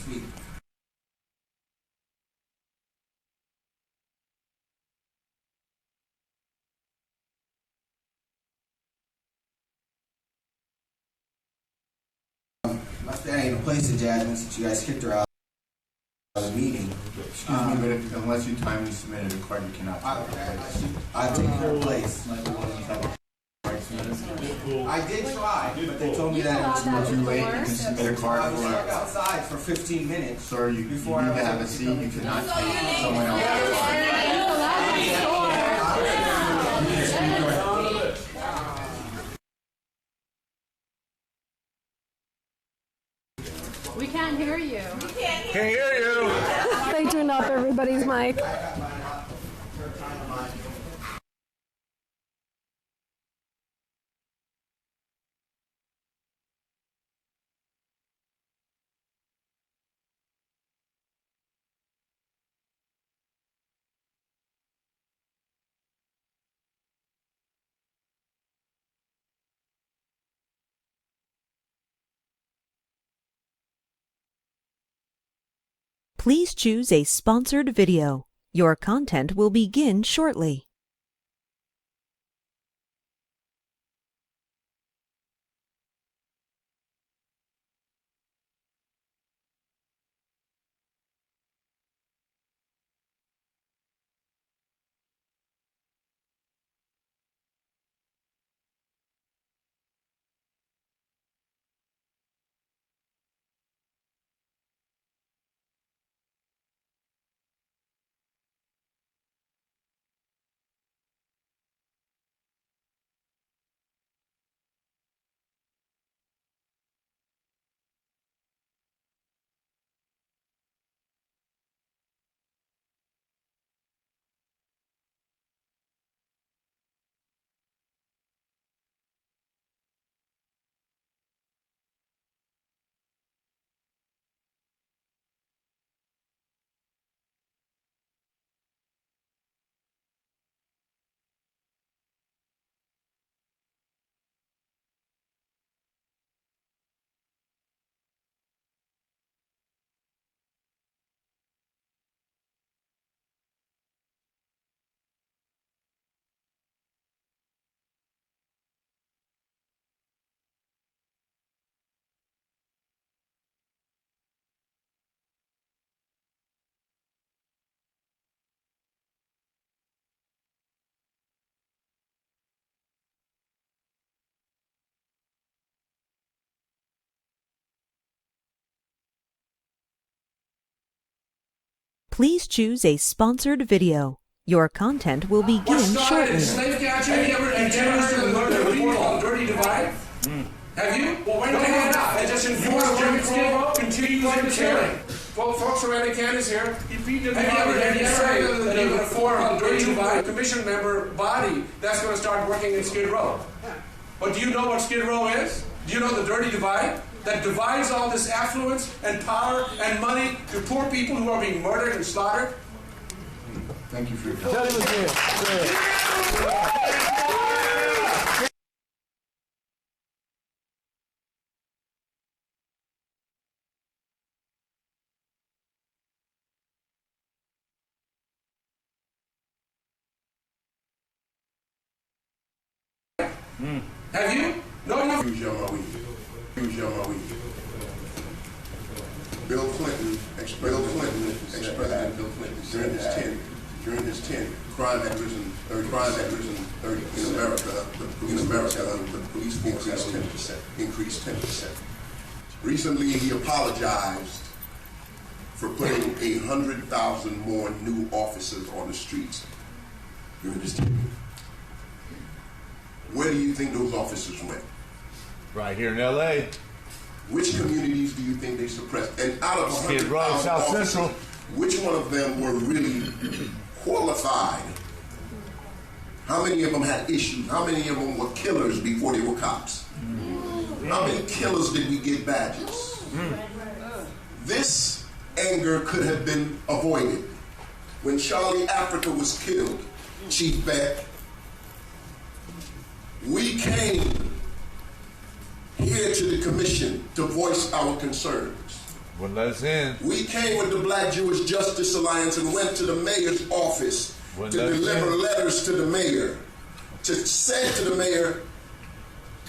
speak. My fan ain't a place in Jasmine since you guys kicked her out of the meeting. Excuse me, but unless you timely submitted a card, you cannot. I've taken her place. I did try, but they told me that it was Too late. You can submit a card I was stuck for. outside for 15 minutes. Sir, you need before to I was have able a to seat. come You to cannot the- take someone else's We can't hear you. Can't hear you. They turned off everybody's mic. Please choose a sponsored video. Your content will begin shortly. Please choose a sponsored video. Your content will begin shortly. Slave catching? Have you ever heard of the report called Dirty Divide? Have you? Well, why don't you hand out? It just informs Jim Crow continues in killing. Well, folks from Anakin is here. Have you ever heard that you're going to form a Dirty Divide commission member body that's going to start working in Skid Row? But do you know what Skid Row is? Do you know the Dirty Divide? That divides all this affluence and power and money to poor people who are being murdered and slaughtered? Thank you for your Tell him again. Have you? No, you. Bill Clinton, ex-President Bill Clinton, during his tenure, crime had risen 30 in America. The police force increased 10%. Recently, he apologized for putting 100,000 more new officers on the streets during his tenure. Where do you think those officers went? Right here in L.A. Which communities do you think they suppressed? And out of Skid Row, 100,000 South officers, Central. which one of them were really qualified? How many of them had issues? How many of them were killers before they were cops? How many killers did we get badges? This anger could have been avoided. When Charlie Africa was killed, Chief Beck, we came here to the commission to voice our concerns. Wouldn't let us in. We came with the Black Jewish Justice Alliance and went to the mayor's office Wouldn't to let us deliver in. letters to the mayor, to say to the mayor,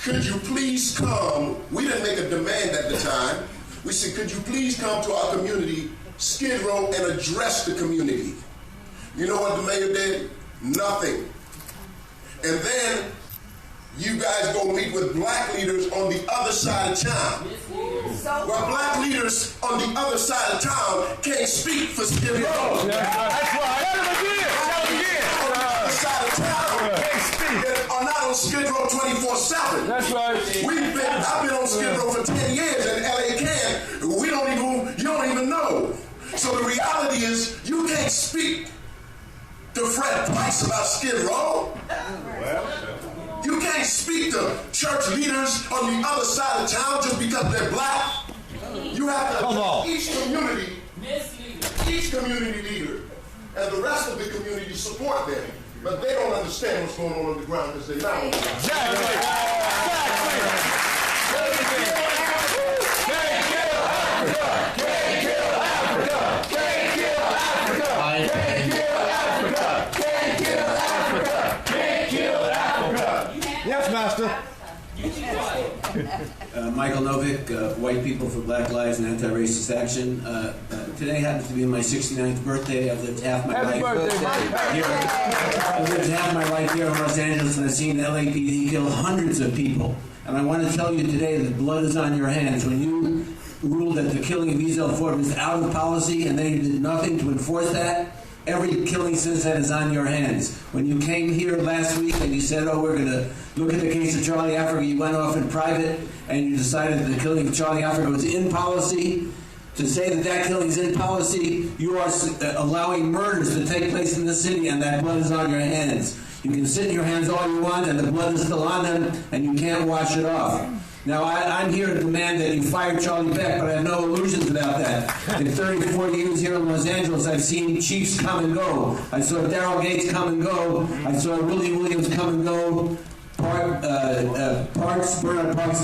could you please come? We didn't make a demand at the time. We said, could you please come to our community, Skid Row, and address the community? You know what the mayor did? Nothing. And then you guys go meet with black leaders on the other side of town. Well, black leaders on the other side of town can't speak for Skid Row. That's right. Tell them again. Tell them again. On the other side of town that are not on Skid Row 24/7. That's right. I've been on Skid Row for 10 years in LA Can. You don't even know. So the reality is you can't speak to Fred Price about Skid Row. You can't speak to church leaders on the other side of town just because they're black. You have to Come on. each community leader and the rest of the community support them. But they don't understand what's going on the ground because they're not. Yes, Master. Michael Novick, White People for Black Lives and Anti-Racist Action. Today happens to be my 69th birthday. I've lived half my life here. I've lived half my life here in Los Angeles, and I've seen the LAPD kill hundreds of people. And I want to tell you today that blood is on your hands. When you ruled that the killing of Ezel Ford was out of policy, and then you did nothing to enforce that, every killing since then is on your hands. When you came here last week and you said, oh, we're going to look at the case of Charlie Africa, you went off in private and you decided that the killing of Charlie Africa was in policy. To say that that killing is in policy, you are allowing murders to take place in the city, and that blood is on your hands. You can sit in your hands all you want, and the blood is still on them, and you can't wash it off. Now, I'm here to demand that you fire Charlie Beck, but I have no illusions about that. In 30 to 40 years here in Los Angeles, I've seen chiefs come and go. I saw Darrell Gates come and go. I saw Willie Williams come and go. Bernard Parks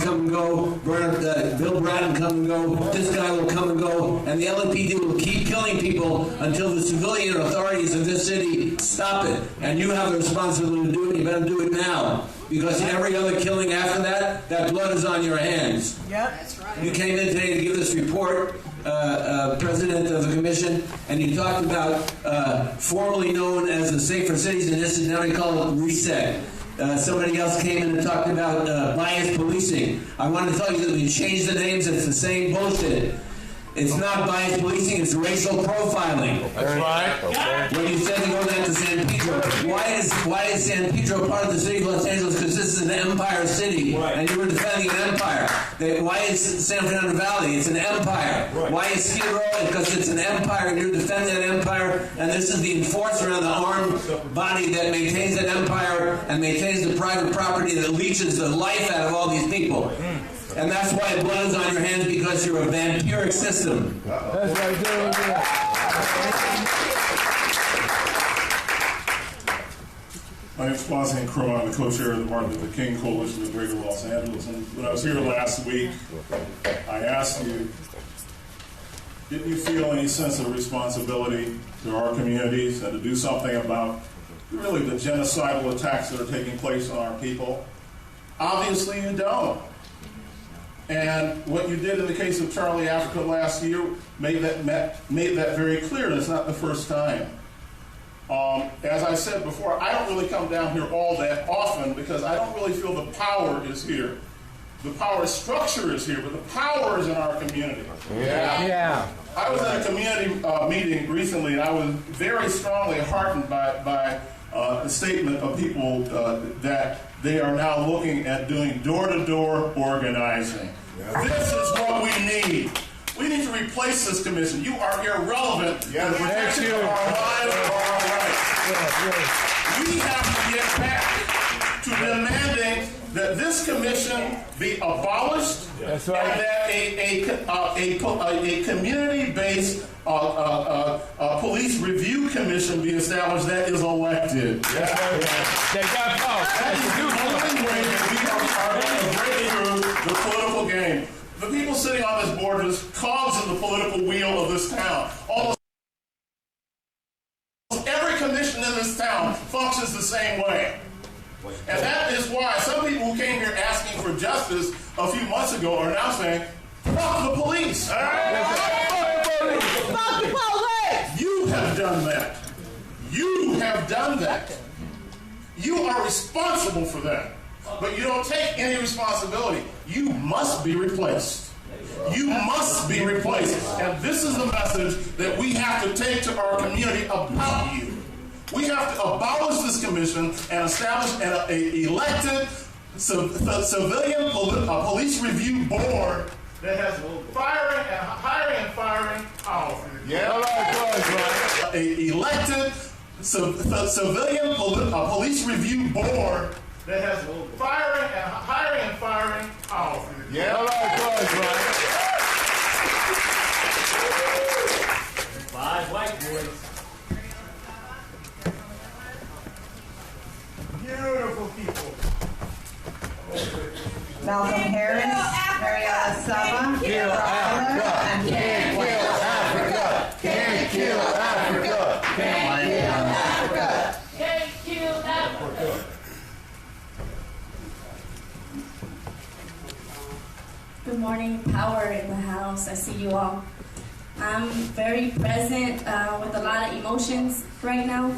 come and go. Bill Bratton come and go. This guy will come and go. And the LAPD will keep killing people until the civilian authorities of this city stop it. And you have the responsibility to do it. You better do it now. Because every other killing after that, that blood is on your hands. Yep, that's right. You came in today to give this report, President of the Commission, and you talked about formerly known as the Safer Cities Initiative, now we call it Reset. Somebody else came in and talked about bias policing. I want to tell you that when you change the names, it's the same bullshit. It's not bias policing, it's racial profiling. That's right. Okay. When you said to go down to San Pedro, why is San Pedro part of the city of Los Angeles? Because this is an empire city, and you were defending an empire. Why is San Fernando Valley? It's an empire. Why is Skid Row? Because it's an empire, and you're defending that empire, and this is the enforcer and the armed body that maintains that empire and maintains the private property that leeches the life out of all these people. And that's why blood is on your hands, because you're a vampiric system. That's right. My name is Quasi Crow. I'm the co-chair of the Martin Luther King Coalition of Greater Los Angeles. And when I was here last week, I asked you, didn't you feel any sense of responsibility to our communities and to do something about really the genocidal attacks that are taking place on our people? Obviously you don't. And what you did in the case of Charlie Africa last year made that very clear, and it's not the first time. As I said before, I don't really come down here all that often because I don't really feel the power is here. The power structure is here, but the power is in our community. Yeah. I was at a community meeting recently, and I was very strongly heartened by the statement of people that they are now looking at doing door-to-door organizing. This is what we need. We need to replace this commission. You are irrelevant in the protection of our lives or our rights. We have to get back to demanding that this commission be abolished. That's right. And that a community-based police review commission be established that is elected. They got power. That is the only way that we are going to break through the political game. The people sitting on this board are just cogs in the political wheel of this town. Almost every commission in this town functions the same way. And that is why some people who came here asking for justice a few months ago are now saying, fuck the police. Fuck the police! You have done that. You have done that. You are responsible for that. But you don't take any responsibility. You must be replaced. You must be replaced. And this is the message that we have to take to our community about you. We have to abolish this commission and establish an elected civilian police review board that has hiring and firing power. Yeah, all right. An elected civilian police review board that has hiring and firing power. Yeah, all right. 5 white boys. Beautiful people. Malcolm Harris, Mariana Sama, Kill Africa. and Can't kill Africa. Can't kill Africa. Can't kill Africa. Can't kill Africa. Good morning, power in the house. I see you all. I'm very present with a lot of emotions right now,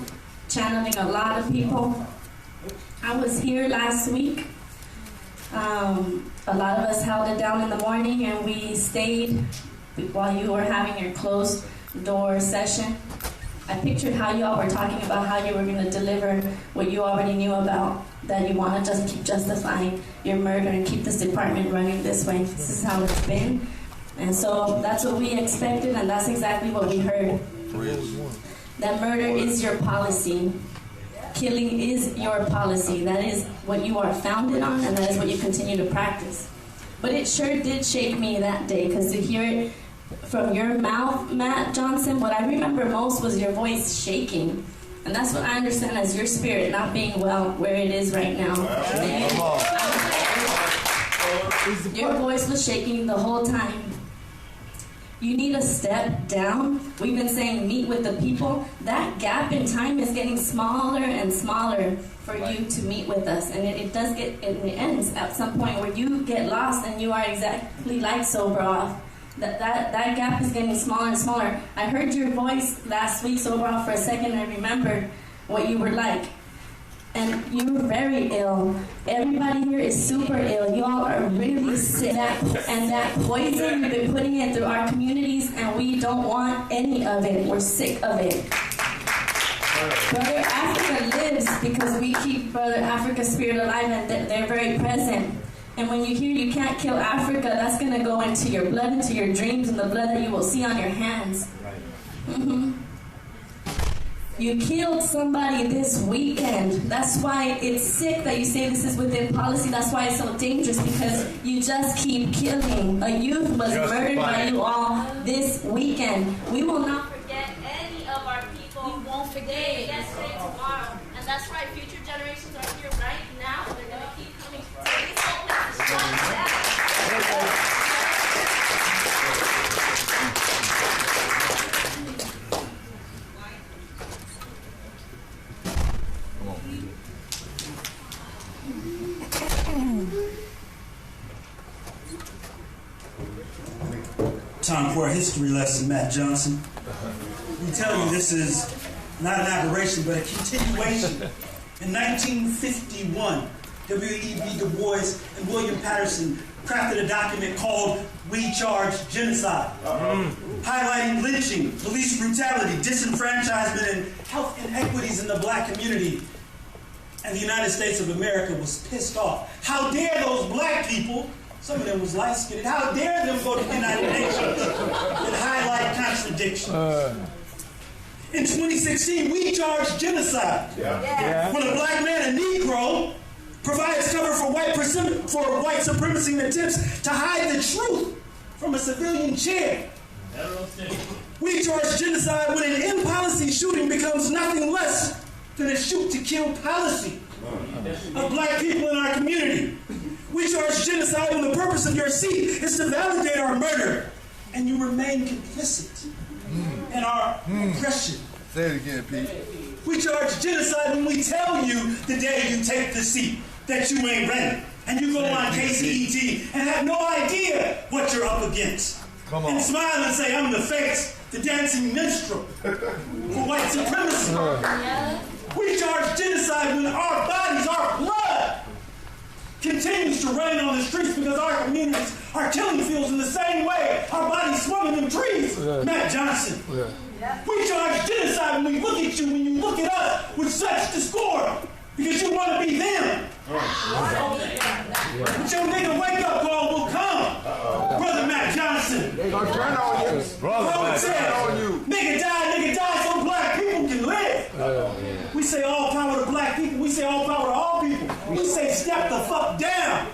channeling a lot of people. I was here last week. A lot of us held it down in the morning and we stayed while you were having your closed door session. I pictured how you all were talking about how you were going to deliver what you already knew about, that you want to just keep justifying your murder and keep this department running this way. This is how it's been. And so that's what we expected, and that's exactly what we heard. That murder is your policy. Killing is your policy. That is what you are founded on, and that is what you continue to practice. But it sure did shake me that day, because to hear it from your mouth, Matt Johnson, what I remember most was your voice shaking. And that's what I understand as your spirit not being well where it is right now. Your voice was shaking the whole time. You need to step down. We've been saying meet with the people. That gap in time is getting smaller and smaller for you to meet with us. And it does get, it ends at some point where you get lost and you are exactly like sober off. That gap is getting smaller and smaller. I heard your voice last week, sober off, for a second, and I remembered what you were like. And you were very ill. Everybody here is super ill. You all are really sick. And that poison, you've been putting it through our communities, and we don't want any of it. We're sick of it. Brother Africa lives because we keep Brother Africa's spirit alive, and they're very present. And when you hear you can't kill Africa, that's going to go into your blood, into your dreams, and the blood that you will see on your hands. Mm-hmm. You killed somebody this weekend. That's why it's sick that you say this is within policy. That's why it's so dangerous, because you just keep killing. A youth was murdered by you all this weekend. We will not forget any of our people. We won't forget yesterday, tomorrow. And that's why future generations are here right now. They're going to keep coming to this whole place to shut down. Time for a history lesson, Matt Johnson. We tell you this is not an aberration, but a continuation. In 1951, W.E.B. Du Bois and William Patterson crafted a document called We Charge Genocide, highlighting lynching, police brutality, disenfranchisement, and health inequities in the black community. And the United States of America was pissed off. How dare those black people, some of them was light-skinned, how dare them go to the United Nations and highlight contradiction. In 2016, we charged genocide. When a black man, a Negro, provides cover for white supremacy and attempts to hide the truth from a civilian chair. We charge genocide when an in-policy shooting becomes nothing less than a shoot-to-kill policy of black people in our community. We charge genocide when the purpose of your seat is to validate our murder. And you remain complicit in our oppression. Say it again, Pete. We charge genocide when we tell you the day you take the seat that you ain't ready. And you go on KCET and have no idea what you're up against. Come on. And smile and say, I'm the face, the dancing minstrel for white supremacy. We charge genocide when our bodies, our blood, continues to rain on the streets because our communities are killing fields in the same way our bodies swung in them trees. Matt Johnson. We charge genocide when we look at you, when you look at us with such discord because you want to be them. But your nigga wake-up call will come. Brother Matt Johnson. They gonna turn on you. Brother Matt, turn on you. Nigga die so black people can live. We say all power to black people. We say all power to all people. We say step the fuck down.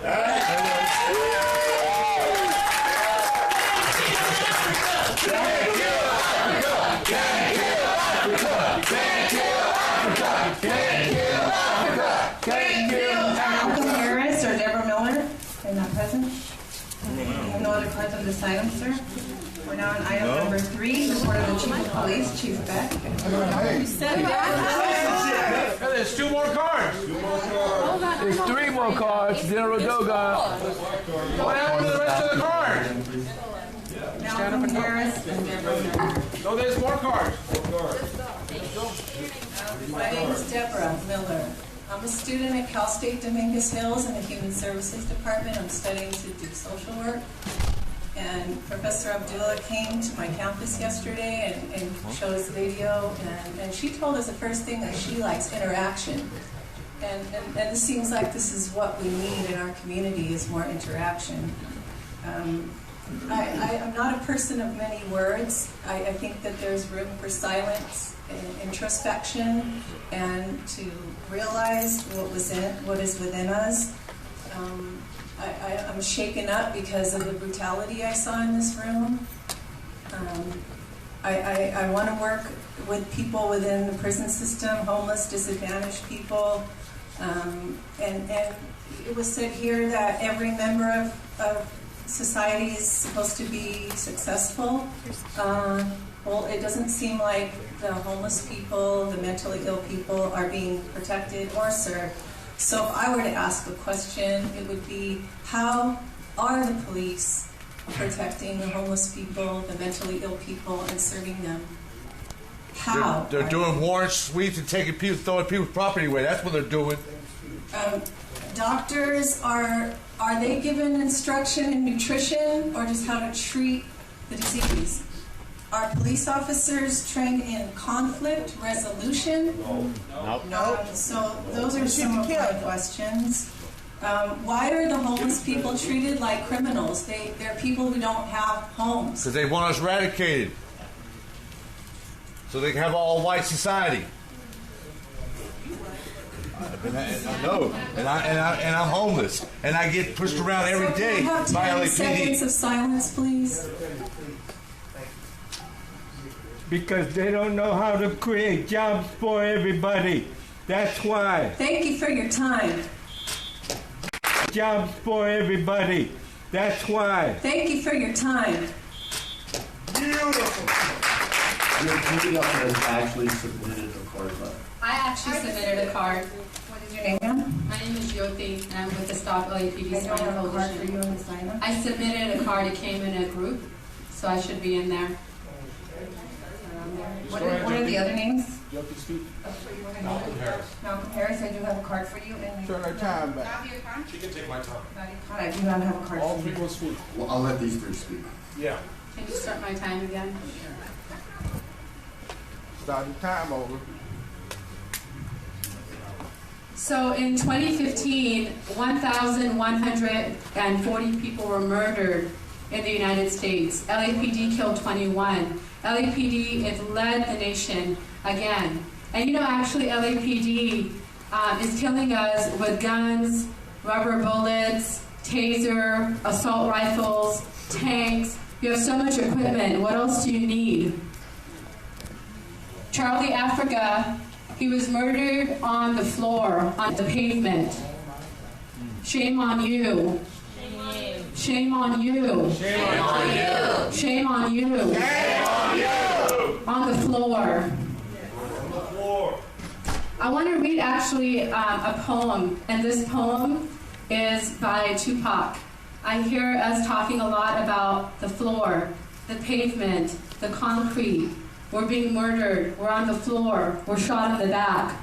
Malcolm Harris or Deborah Miller? They're not present. You have no other cards on this item, sir? We're now on item number 3, report of the Chief of Police, Chief Beck. There's 2 more cards. There's 3 more cards. General Dogon. What happened to the rest of the cards? Malcolm Harris and Deborah Miller. No, there's more cards. My name is Deborah Miller. I'm a student at Cal State Dominguez Hills in the Human Services Department. I'm studying to do social work. And Professor Abdullah came to my campus yesterday and showed us a video. And she told us the first thing that she likes interaction. And it seems like this is what we need in our community is more interaction. I'm not a person of many words. I think that there's room for silence and introspection and to realize what is within us. I'm shaken up because of the brutality I saw in this room. I want to work with people within the prison system, homeless, disadvantaged people. And it was said here that every member of society is supposed to be successful. Well, it doesn't seem like the homeless people, the mentally ill people are being protected or served. So if I were to ask a question, it would be, how are the police protecting the homeless people, the mentally ill people, and serving them? How? They're doing warrant sweeps and taking people, throwing people's property away. That's what they're doing. Doctors, are they given instruction in nutrition or just how to treat the disease? Are police officers trained in conflict resolution? No. So those are some of my questions. Why are the homeless people treated like criminals? They're people who don't have homes. Because they want us eradicated. So they can have all white society. I know, and I'm homeless, and I get pushed around every day by LAPD. 10 seconds of silence, please. Because they don't know how to create jobs for everybody. That's why. Thank you for your time. Jobs for everybody. That's why. Thank you for your time. Beautiful. Has actually submitted a card. I actually submitted a card. What is your name, ma'am? My name is Jyoti, and I'm with the Stop LAPD I don't have a card for you on the sign-up. I submitted a card. It came in a group, so I should be in there. What are the other names? Malcolm Harris. Malcolm Harris, I do have a card for you. And turn our time back. She can take my time. I do not have a card All for 3 you. will speak. Well, I'll let these 3 speak. Yeah. Can you start my time again? Start the time over. So in 2015, 1,140 people were murdered in the United States. LAPD killed 21. LAPD has led the nation again. And you know, actually LAPD is killing us with guns, rubber bullets, taser, assault rifles, tanks. You have so much equipment. What else do you need? Charlie Africa, he was murdered on the floor, on the pavement. Shame on you. Shame on you. Shame on you. Shame on you. Shame on you. On the floor. I want to read actually a poem, and this poem is by Tupac. I hear us talking a lot about the floor, the pavement, the concrete. We're being murdered. We're on the floor. We're shot in the back.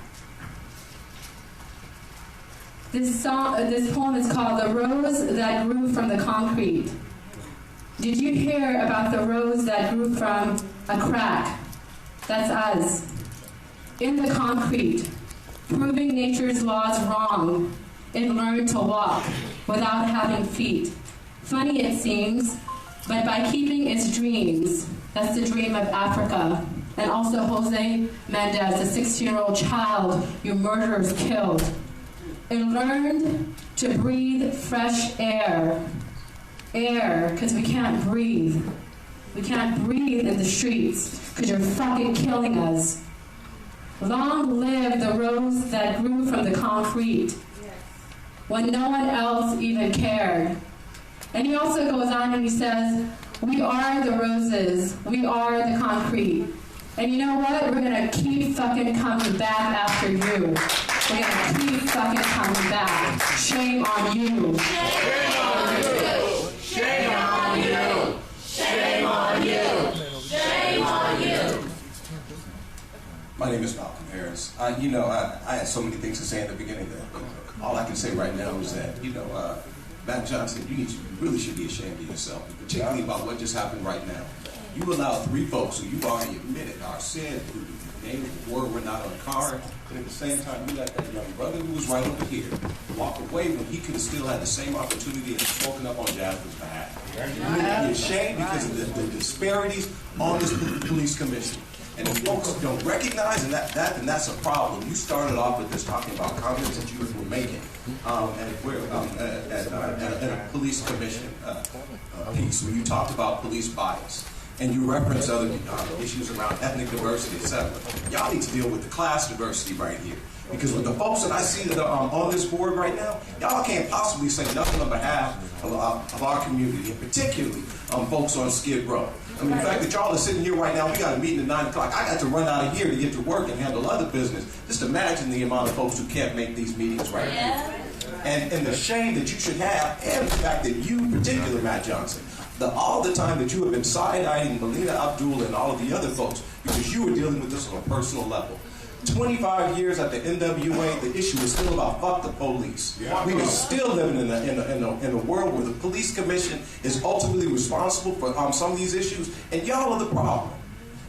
This poem is called "The Rose That Grew from the Concrete." Did you hear about the rose that grew from a crack? That's us. In the concrete, proving nature's laws wrong, it learned to walk without having feet. Funny it seems, but by keeping its dreams, that's the dream of Africa, and also Jose Mendez, the 16-year-old child your murderers killed. It learned to breathe fresh air. Air, because we can't breathe. We can't breathe in the streets, because you're fucking killing us. Long live the rose that grew from the concrete, when no one else even cared. And he also goes on and he says, we are the roses, we are the concrete. And you know what? We're gonna keep fucking coming back after you. We're gonna keep fucking coming back. Shame on you. Shame on you. Shame on you. Shame on you. Shame on you. My name is Malcolm Harris. I had so many things to say in the beginning that all I can say right now is that, Matt Johnson, you really should be ashamed of yourself, particularly about what just happened right now. You allowed 3 folks who you've already admitted are sin, who named the word were not on the card, and at the same time you let that young brother who was right over here walk away when he could have still had the same opportunity and spoken up on Jasmine's behalf. You're ashamed because of the disparities on this police commission. And if folks don't recognize then that's a problem. You started off with this talking about comments that you were making at a police commission piece where you talked about police bias. And you reference other issues around ethnic diversity, etc. Y'all need to deal with the class diversity right here. Because with the folks that I see that are on this board right now, y'all can't possibly say nothing on behalf of our community, and particularly folks on Skid Row. I mean, the fact that y'all are sitting here right now, we got a meeting at 9 o'clock. I got to run out of here to get to work and handle other business. Just imagine the amount of folks who can't make these meetings right now. And the shame that you should have, and the fact that you, particularly Matt Johnson, all the time that you have been side-eyeing Melina Abdul and all of the other folks because you were dealing with this on a personal level. 25 years at the NWA, the issue is still about fuck the police. Yeah. We are still living in a world where the police commission is ultimately responsible for some of these issues, and y'all are the problem.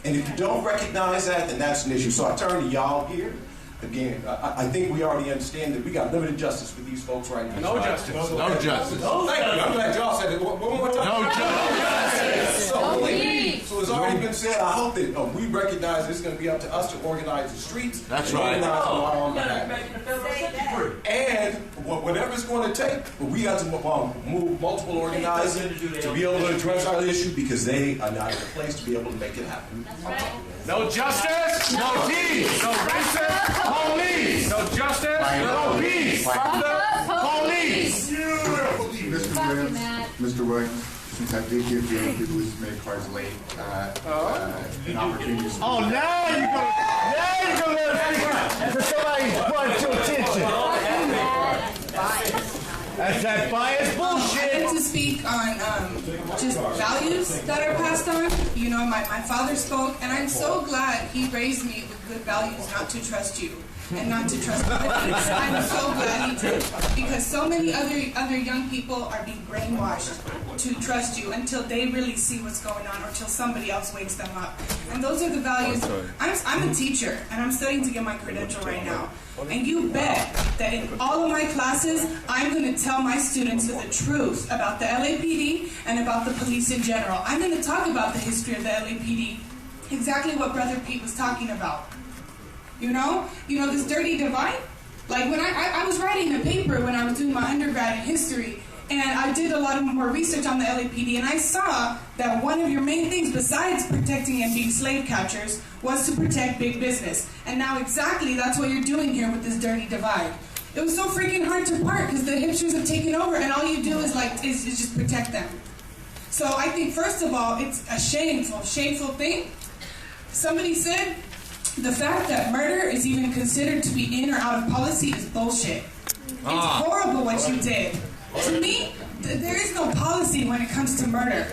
And if you don't recognize that, then that's an issue. So I turn to y'all here. Again, I think we already understand that we got limited justice for these folks right now. No justice. No justice. Thank you. I'm glad y'all said it. One more time. No justice. So it's already been said. I hope that we recognize it's going to be up to us to organize the streets. That's right. Organize our own behalf. And whatever's going to take, we got to move multiple organizing to be able to address our issue because they are not in a place to be able to make it happen. No justice, no peace. No racist police. No justice, no peace. From the police. Mr. Wright, since I did give the police made cars late, an opportunity. Oh, now you're gonna let us somebody brought to attention. That's that bias bullshit. I like to speak on just values that are passed on. You know, my father spoke, and I'm so glad he raised me with good values not to trust you and not to trust politics. I'm so glad he did, because so many other young people are being brainwashed to trust you until they really see what's going on or until somebody else wakes them up. And those are the values. I'm a teacher, and I'm studying to get my credential right now. And you bet that in all of my classes, I'm going to tell my students the truth about the LAPD and about the police in general. I'm going to talk about the history of the LAPD, exactly what Brother Pete was talking about. You know this dirty divide? Like when I was writing a paper when I was doing my undergrad in history, and I did a lot of more research on the LAPD, and I saw that one of your main things besides protecting and being slave catchers was to protect big business. And now exactly that's what you're doing here with this dirty divide. It was so freaking hard to park because the hipsters have taken over, and all you do is just protect them. So I think, first of all, it's a shameful thing. Somebody said the fact that murder is even considered to be in or out of policy is bullshit. It's horrible what you did. To me, there is no policy when it comes to murder.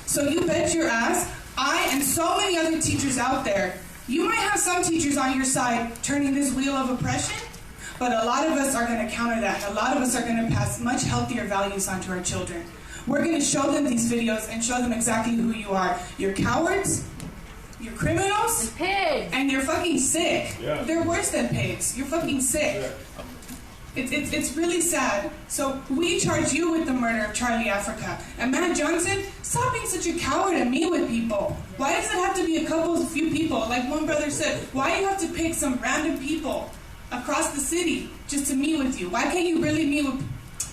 So you bet your ass, I and so many other teachers out there, you might have some teachers on your side turning this wheel of oppression, but a lot of us are going to counter that. A lot of us are going to pass much healthier values onto our children. We're going to show them these videos and show them exactly who you are. You're cowards, you're criminals, and you're fucking sick. Yeah. They're worse than pigs. You're fucking sick. Yeah. It's really sad. So we charge you with the murder of Charlie Africa. And Matt Johnson, stop being such a coward and meet with people. Why does it have to be a few people? Like one brother said, why do you have to pick some random people across the city just to meet with you? Why can't you really meet with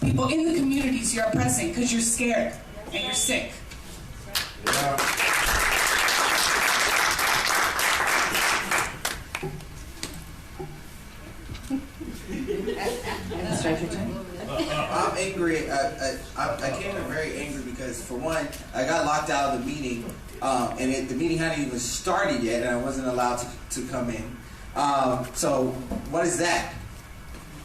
people in the communities you're oppressing? Because you're scared and you're sick. Yeah. I'm angry. I came in very angry because, for one, I got locked out of the meeting, and the meeting hadn't even started yet, and I wasn't allowed to come in. So what is that?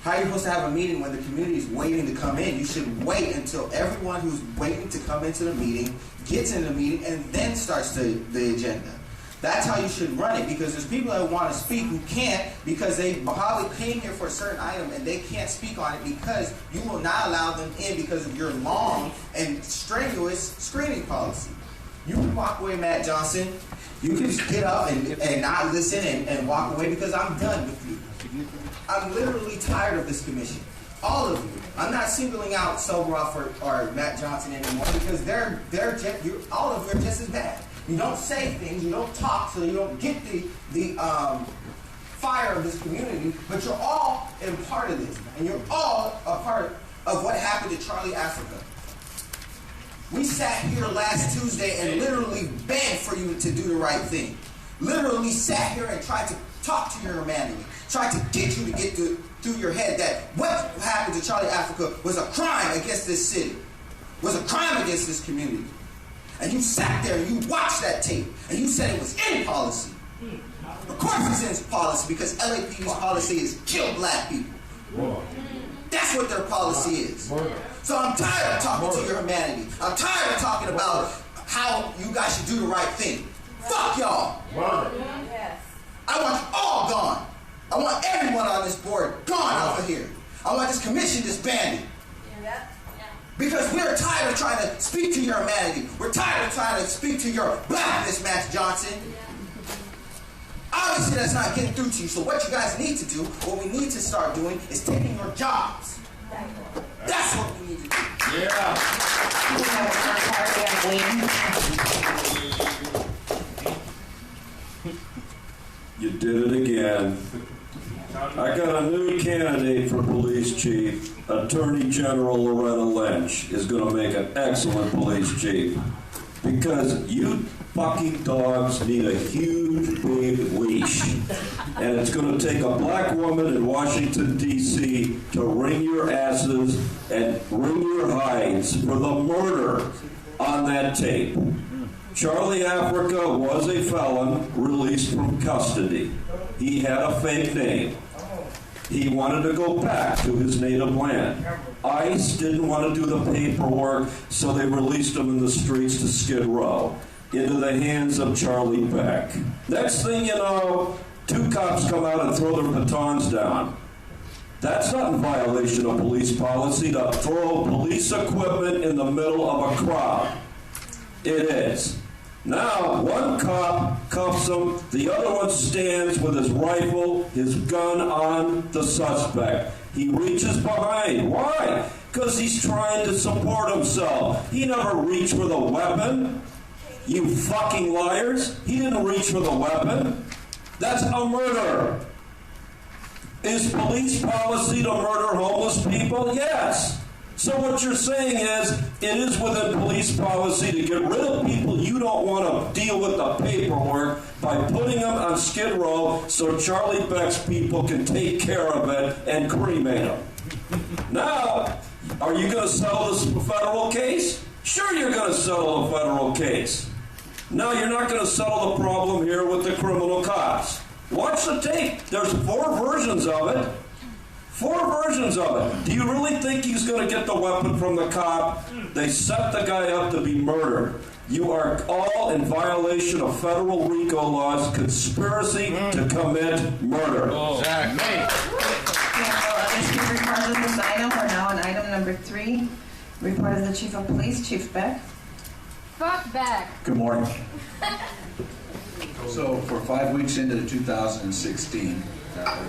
How are you supposed to have a meeting when the community is waiting to come in? You should wait until everyone who's waiting to come into the meeting gets in the meeting and then starts the agenda. That's how you should run it, because there's people that want to speak who can't because they probably came here for a certain item and they can't speak on it because you will not allow them in because of your long and strenuous screening policy. You can walk away, Matt Johnson. You can just get up and not listen and walk away because I'm done with you. I'm literally tired of this commission. All of you. I'm not singling out Soboroff or Matt Johnson anymore because all of you are just as bad. You don't say things, you don't talk, so you don't get the fire of this community, but you're all a part of this. And you're all a part of what happened to Charlie Africa. We sat here last Tuesday and literally begged for you to do the right thing. Literally sat here and tried to talk to your humanity. Tried to get you to get through your head that what happened to Charlie Africa was a crime against this city. Was a crime against this community. And you sat there and you watched that tape and you said it was in policy. Of course it's in policy because LAPD's policy is kill black people. That's what their policy is. So I'm tired of talking to your humanity. I'm tired of talking about how you guys should do the right thing. Fuck y'all. I want you all gone. I want everyone on this board gone off of here. I want this commission disbanded. Because we're tired of trying to speak to your humanity. We're tired of trying to speak to your blackness, Matt Johnson. Obviously that's not getting through to you. So what you guys need to do, what we need to start doing, is taking your jobs. That's what we need to do. Yeah. You did it again. I got a new candidate for police chief. Attorney General Loretta Lynch is going to make an excellent police chief. Because you fucking dogs need a huge, big leash. And it's going to take a black woman in Washington, D.C. to wring your asses and wring your hides for the murder on that tape. Charlie Africa was a felon released from custody. He had a fake name. He wanted to go back to his native land. ICE didn't want to do the paperwork, so they released him in the streets to Skid Row, into the hands of Charlie Beck. Next thing you know, 2 cops come out and throw their batons down. That's not in violation of police policy to throw police equipment in the middle of a crowd. It is. Now, one cop cuffs him, the other one stands with his rifle, his gun on the suspect. He reaches behind. Why? Because he's trying to support himself. He never reached for the weapon. You fucking liars. He didn't reach for the weapon. That's a murder. Is police policy to murder homeless people? Yes. So what you're saying is, it is within police policy to get rid of people you don't don't want to deal with the paperwork by putting them on Skid Row so Charlie Beck's people can take care of it and cremate them. Now, are you going to settle this federal case? Sure, you're going to settle a federal case. No, you're not going to settle the problem here with the criminal cops. Watch the tape. There's 4 versions of it. 4 versions of it. Do you really think he's going to get the weapon from the cop? They set the guy up to be murdered. You are all in violation of federal RICO laws, conspiracy to commit murder. Chief reports of this item. We're now on item number 3. Report of the Chief of Police, Chief Beck. Fuck back. Good morning. So for 5 weeks into 2016,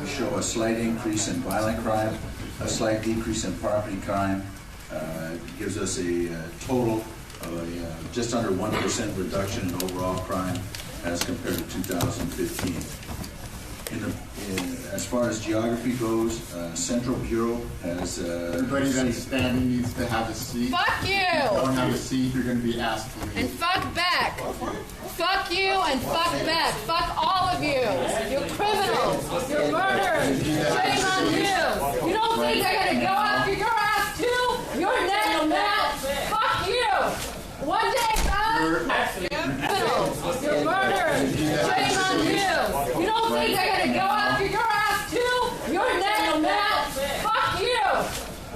we show a slight increase in violent crime, a slight decrease in property crime. It gives us a total of just under 1% reduction in overall crime as compared to 2015. As far as geography goes, Central Bureau has... Everybody that's standing needs to have a seat. Fuck you! If you don't have a seat, you're going to be asked to leave. And fuck back. Fuck you and fuck back. Fuck all of you. You're criminals. You're murderers. Shame on you. You don't think I gotta go after your ass too? You're next, Matt. Fuck you. One day, son. Criminals. You're murderers. Shame on you. You don't think I gotta go after your ass too? You're next, Matt. Fuck you.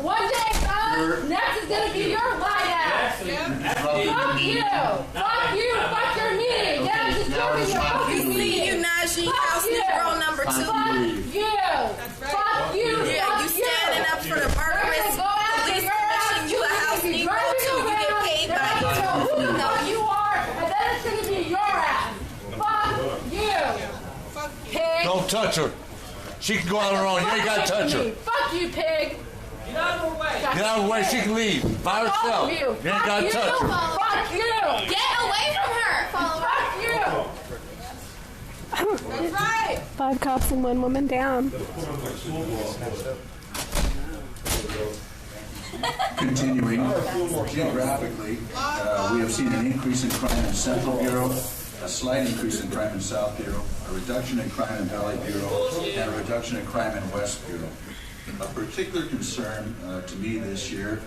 One day, son. Next is gonna be your white ass. Fuck you. Fuck you. Fuck your meeting. Yeah, I'm disturbing your fucking meeting. You, Najee, House Negro number 2. Fuck you. Fuck you. Yeah, you standing up for the murderous police commission. You a House Negro too. You get paid by who the fuck you are, and then it's gonna be your ass. Fuck you. Pig. Don't touch her. She can go on her own. You ain't got to touch her. Fuck you, pig. Get out of her way. Get out of her way. She can leave by herself. You ain't got to touch her. Fuck you. Get away from her. Fuck you. That's right. 5 cops and 1 woman down. Continuing, geographically, we have seen an increase in crime in Central Bureau, a slight increase in crime in South Bureau, a reduction in crime in Valley Bureau, and a reduction in crime in West Bureau. A particular concern to me this year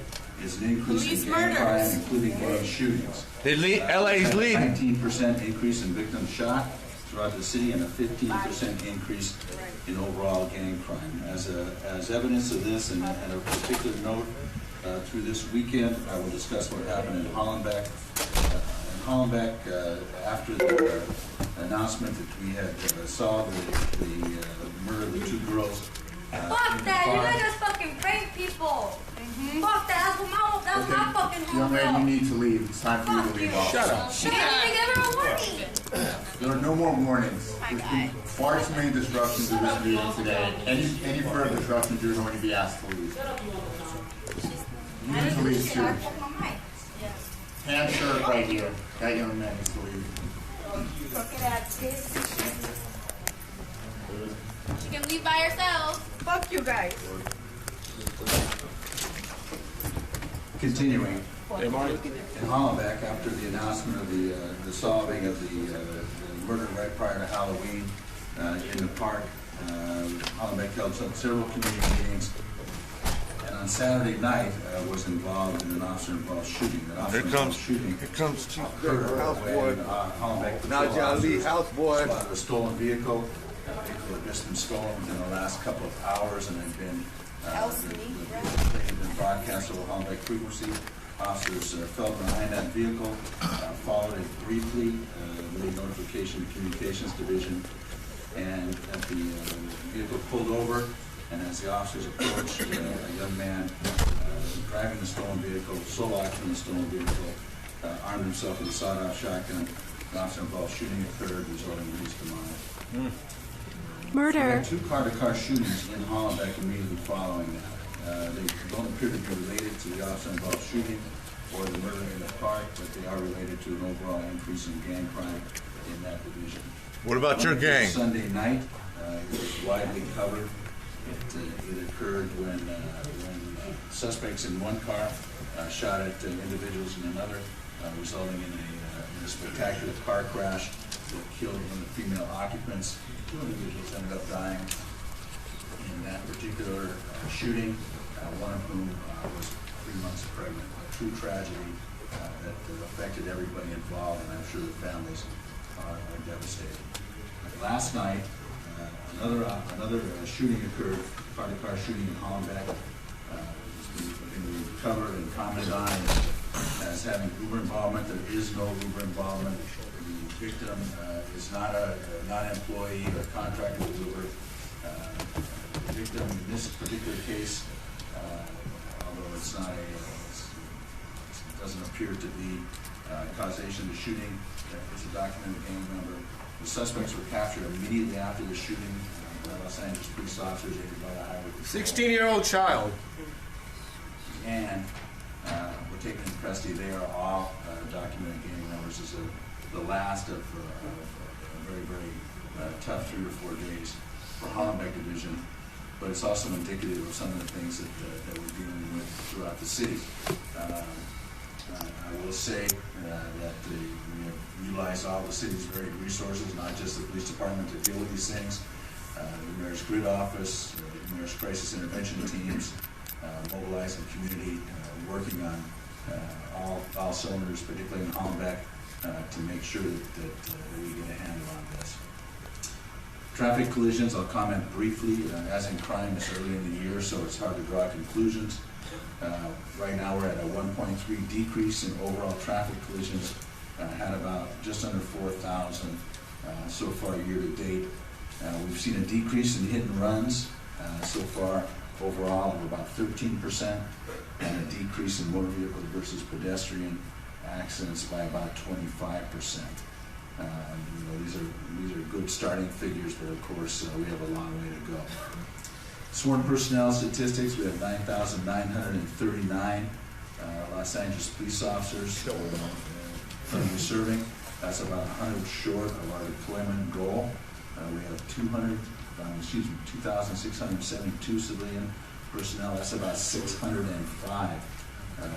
is an increase in gang crime, including gang shootings. LA's leading. 19% increase in victims shot throughout the city and a 15% increase in overall gang crime. As evidence of this, and a particular note, through this weekend, I will discuss what happened in Hollenbeck. After the announcement that we had saw the murder of the 2 girls. Fuck that! You're not just fucking prank people. Fuck that! That's my fucking home. Young man, you need to leave. It's time for you to leave. Shut up. She didn't even give her a warning. There are no more warnings. There's been far too many disruptions to this meeting today. Any further disruptions, you're going to be asked to leave. You need to leave too. Hand shirt right here. That young man needs to leave. She can leave by herself. Fuck you guys. Continuing, in Hollenbeck, after the announcement of the solving of the murder right prior to Halloween in the park, Hollenbeck held several community meetings, and on Saturday night was involved in an officer-involved shooting. Here comes Chief Houseboy. Hollenbeck now Johnny Houseboy. Spotted a stolen vehicle. The vehicle had just been stolen within the last couple of hours and had been broadcast over Hollenbeck frequency. Officers fell behind that vehicle, followed it briefly, made notification to Communications Division, and at the vehicle pulled over, and as the officers approached, a young man driving the stolen vehicle, so locked in the stolen vehicle, armed himself with a sawed-off shotgun. An officer-involved shooting occurred, resulting in his demise. Murder. We had 2 car-to-car shootings in Hollenbeck immediately following that. They don't appear to be related to the officer-involved shooting or the murder in the park, but they are related to an overall increase in gang crime in that division. What about your gang? Sunday night, it was widely covered. It occurred when suspects in one car shot at individuals in another, resulting in a split spectacular car crash that killed one of the female occupants. 2 individuals ended up dying in that particular shooting, one of whom was 3 months pregnant. A true tragedy that affected everybody involved, and I'm sure the families are devastated. Last night, another shooting occurred, car-to-car shooting in Hollenbeck. It's been covered and commented on as having Uber involvement. There is no Uber involvement. The victim is not an employee or contractor with Uber. The victim in this particular case, although it doesn't appear to be causation of the shooting, is a documented gang member. The suspects were captured immediately after the shooting by Los Angeles police officers aided by the highway patrol. 16-year-old child. And were taken into custody. They are all documented gang members. This is the last of a very, very tough 3 or 4 days for Hollenbeck Division, but it's also indicative of some of the things that we're dealing with throughout the city. I will say that we have utilized all the city's varied resources, not just the police department, to deal with these things. The mayor's grid office, the mayor's crisis intervention teams, mobilizing community, working on all cylinders, particularly in Hollenbeck, to make sure that we get a handle on this. Traffic collisions, I'll comment briefly. As in crime, it's early in the year, so it's hard to draw conclusions. Right now we're at a 1.3 decrease in overall traffic collisions, had about just under 4,000 so far year to date. We've seen a decrease in hit and runs so far overall of about 13%, and a decrease in motor vehicle versus pedestrian accidents by about 25%. These are good starting figures, but of course we have a long way to go. Sworn personnel statistics, we have 9,939 Los Angeles police officers currently serving. That's about 100 short of our deployment goal. We have 2,672 civilian personnel. That's about 605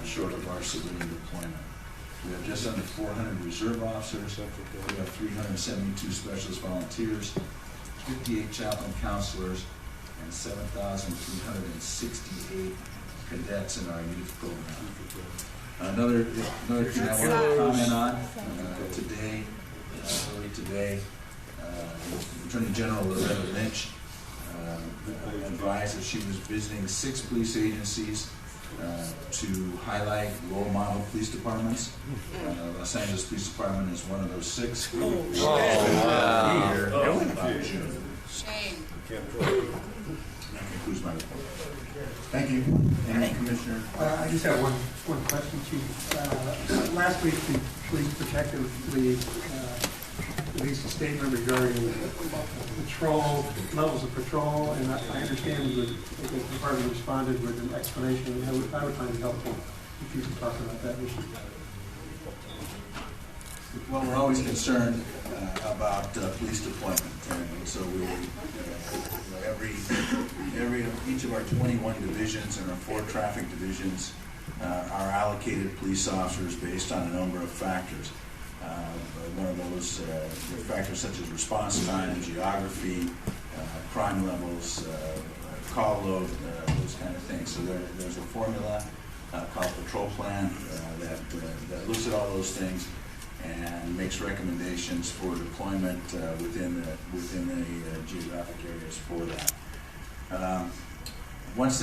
short of our civilian deployment. We have just under 400 reserve officers. We have 372 specialist volunteers, 58 chaplain counselors, and 7,368 cadets in our youth program. Another thing I want to comment on today, early today, Attorney General Loretta Lynch advised that she was visiting 6 police agencies to highlight role model police departments. Los Angeles Police Department is one of those 6. Shame. That concludes my report. Thank you. Any commissioner? I just have one question, Chief. Last week, the Police Protective League released a statement regarding patrol, levels of patrol, and I understand that the department responded with an explanation. I would find it helpful if you could talk about that issue. Well, we're always concerned about police deployment, and so each of our 21 divisions and our 4 traffic divisions are allocated police officers based on a number of factors. One of those factors such as response time, geography, crime levels, call load, those kind of things. So there's a formula called Patrol Plan that looks at all those things and makes recommendations for deployment within the geographic areas for that. Once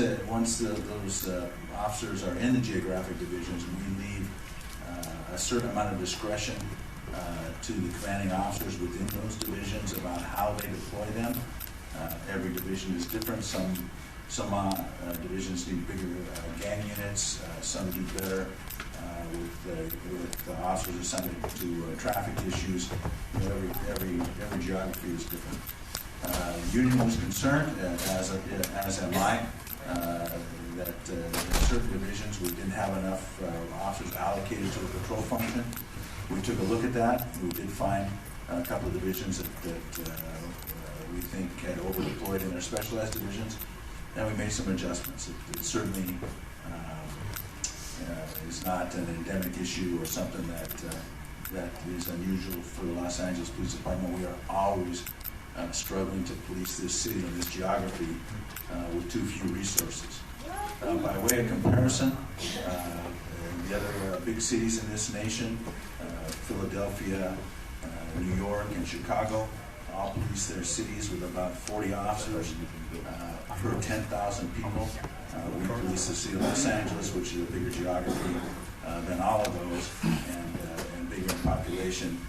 those officers are in the geographic divisions, we leave a certain amount of discretion to the commanding officers within those divisions about how they deploy them. Every division is different. Some divisions need bigger gang units. Some do better with officers assigned to traffic issues. Every geography is different. Union was concerned, as am I, that in certain divisions we didn't have enough officers allocated to the patrol function. We took a look at that. We did find a couple of divisions that we think had over-deployed in their specialized divisions, and we made some adjustments. It certainly is not an endemic issue or something that that is unusual for the Los Angeles Police Department. We are always struggling to police this city and this geography with too few resources. By way of comparison, the other big cities in this nation, Philadelphia, New York, and Chicago, all police their cities with about 40 officers per 10,000 people. We police the city of Los Angeles, which is a bigger geography than all of those, and bigger in population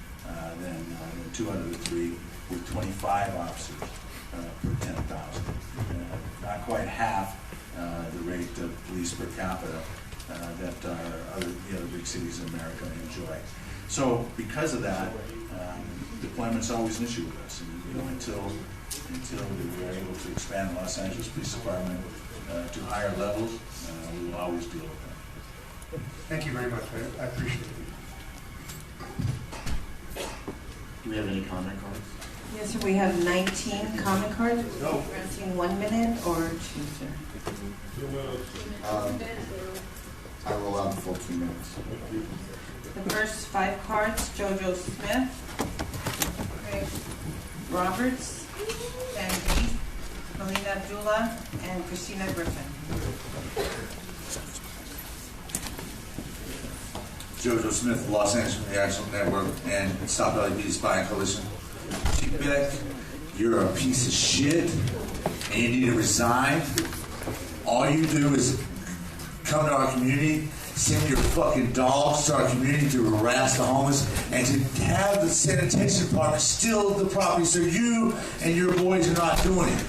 than 2 out of the 3, with 25 officers per 10,000. Not quite half the rate of police per capita that the other big cities in America enjoy. So because of that, deployment's always an issue with us. And, until we are able to expand the Los Angeles Police Department to higher levels, we will always deal with that. Thank you very much. I appreciate it. Do we have any comment cards? Yes, sir, we have 19 comment cards. No. Granting 1 minute or 2, sir? I will allow the full 2 minutes. The first 5 cards, Jojo Smith, Craig Roberts, Dan Reed, Melina Abdullah, and Christina Griffin. Jojo Smith, Los Angeles National Network, and Stop LAPD Spying Coalition. Chief Beck, you're a piece of shit, and you need to resign. All you do is come to our community, send your fucking dogs to our community to harass the homeless, and to have the sanitation department steal the property so you and your boys are not doing it.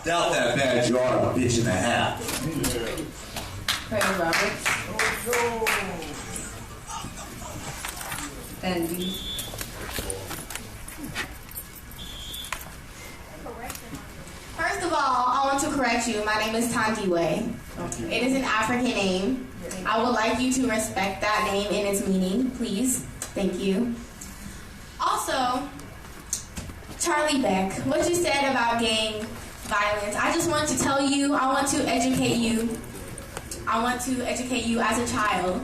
Doubt that bad, you are a bitch and a half. Craig Roberts. Ben Reed. First of all, I want to correct you. My name is Tandiwe. It is an African name. I would like you to respect that name and its meaning, please. Thank you. Also, Charlie Beck, what you said about gang violence, I just want to tell you, I want to educate you as a child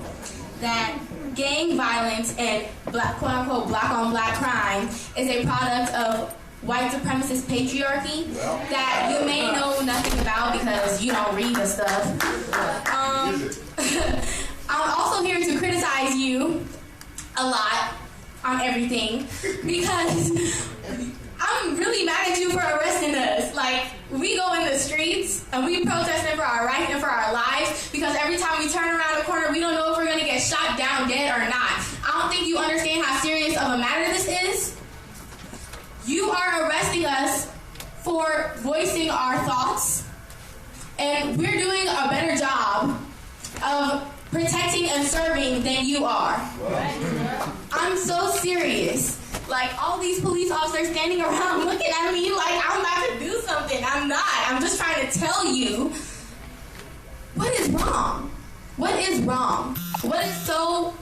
that gang violence and quote-unquote black-on-black crime is a product of white supremacist patriarchy that you may know nothing about because you don't read the stuff. I'm also here to criticize you a lot on everything because I'm really mad at you for arresting us. Like, we go in the streets and we protesting for our rights and for our lives because every time we turn around the corner, we don't know if we're going to get shot down dead or not. I don't think you understand how serious of a matter this is. You are arresting us for voicing our thoughts, and we're doing a better job of protecting and serving than you are. I'm so serious. Like, all these police officers standing around looking at me like I'm about to do something. I'm not. I'm just trying to tell you what is wrong. What is wrong? What is so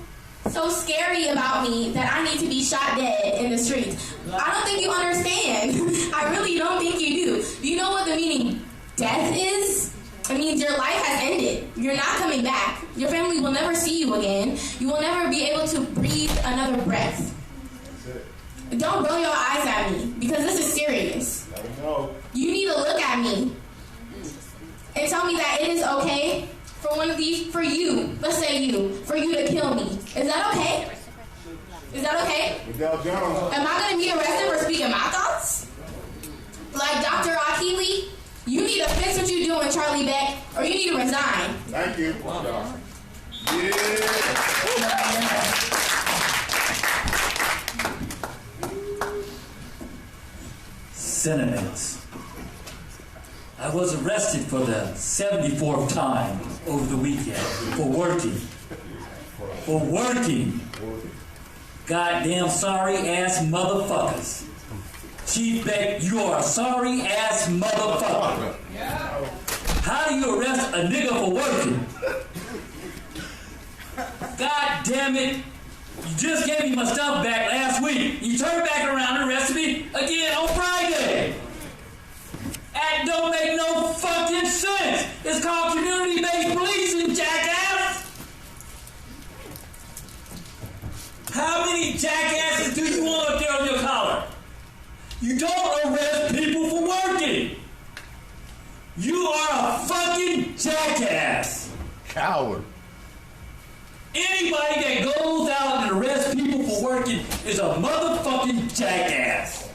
so scary about me that I need to be shot dead in the streets. I don't think you understand. I really don't think you do. Do you know what the meaning death is? It means your life has ended. You're not coming back. Your family will never see you again. You will never be able to breathe another breath. Don't roll your eyes at me, because this is serious. You need to look at me and tell me that it is okay for you, let's say you, for you to kill me. Is that okay? Is that okay? Am I going to be arrested for speaking my thoughts? Like Dr. Akili, you need to fix what you're doing, Charlie Beck, or you need to resign. Thank you. Sentiments. I was arrested for the 74th time over the weekend for working. For working. Goddamn sorry ass motherfuckers. Chief Beck, you are a sorry ass motherfucker. How do you arrest a nigga for working? God damn it. You just gave me my stuff back last week. You turned back around and arrested me again on Friday. That don't make no fucking sense. It's called community-based policing, jackass. How many jackasses do you want up there on your collar? You don't arrest people for working. You are a fucking jackass. Coward. Anybody that goes out and arrests people for working is a motherfucking jackass.